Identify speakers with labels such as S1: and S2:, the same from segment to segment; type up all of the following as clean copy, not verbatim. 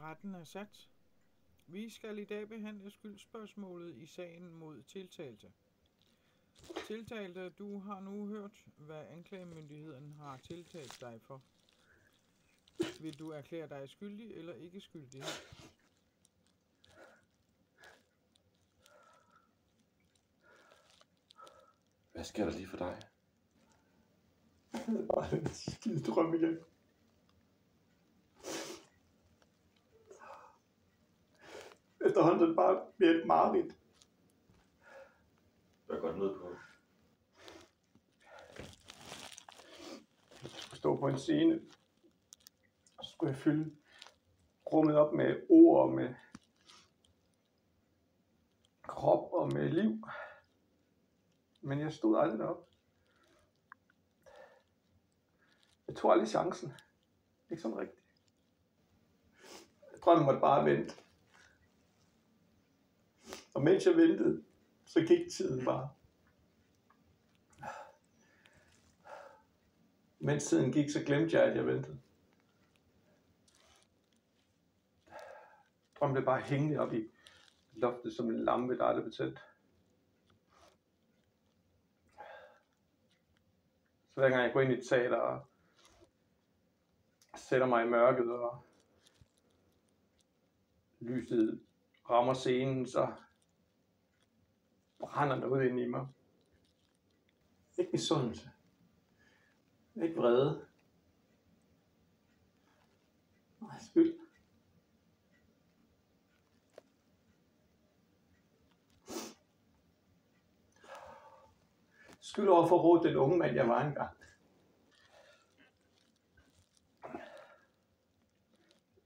S1: Retten er sat. Vi skal i dag behandle skyldsspørgsmålet i sagen mod tiltalte. Tiltalte, du har nu hørt, hvad anklagemyndigheden har tiltalt dig for. Vil du erklære dig skyldig eller ikke skyldig?
S2: Hvad sker der lige for dig?
S3: Det er bare en skide drøm igen. Efterhånden er det bare bliver et mareridt.
S2: Hvad går ned på?
S3: Jeg skulle stå på en scene, og så skulle jeg fylde rummet op med ord, med krop og med liv. Men jeg stod aldrig derop. Jeg tog aldrig chancen. Ikke sådan rigtigt. Drømmen måtte bare vente. Og mens jeg ventede, så gik tiden bare. Mens tiden gik, så glemte jeg, at jeg ventede. Drømmen blev bare hængende op i loftet som en lampe, der aldrig blev tændt. Så hver gang jeg går ind i et teater og sætter mig i mørket, og lyset rammer scenen, så brænder noget ind i mig. Ikke misundelse. Ikke vrede. Nej, skyld. Skyld over for at råde den unge mand, jeg var engang.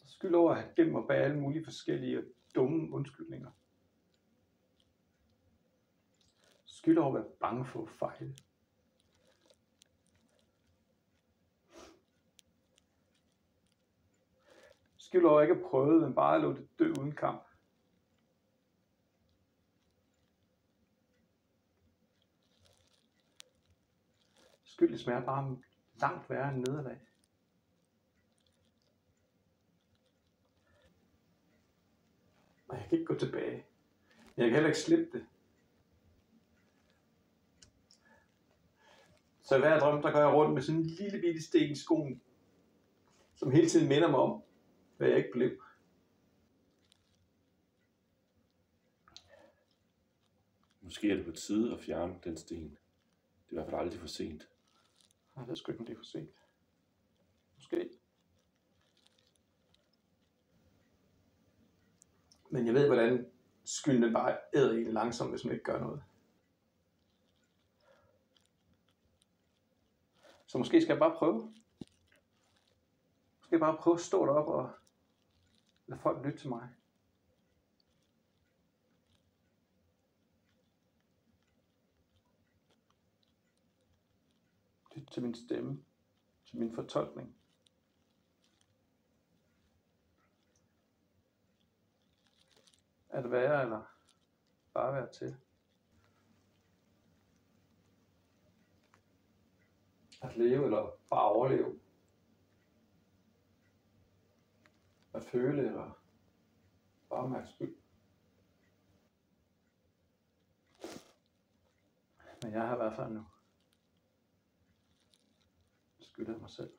S3: Skyld over at have gemt mig bag alle mulige forskellige dumme undskyldninger. Skyld over at være bange for at fejle. Skyld over ikke at prøve, men bare at lade det dø uden kamp. Skyld smager bare langt værre end nederlag. Og jeg kan ikke gå tilbage. Jeg kan heller ikke slippe det. Så i hver drøm, der går jeg rundt med sådan en lille bitte sten i skoen, som hele tiden minder mig om, hvad jeg ikke blev.
S2: Måske er det på tide at fjerne den sten. Det er i hvert fald aldrig for sent.
S3: Jeg ved sgu ikke, om det er for sent. Måske. Men jeg ved, hvordan skylden den bare æder en langsomt, hvis man ikke gør noget. Så måske skal jeg bare prøve. Måske bare prøve at stå deroppe og lade folk lytte til mig. Lytte til min stemme, til min fortolkning. At være eller bare være til. At leve eller bare overleve. At føle eller bare mærke skyld. Men jeg har i hvert fald nu skyldet mig selv.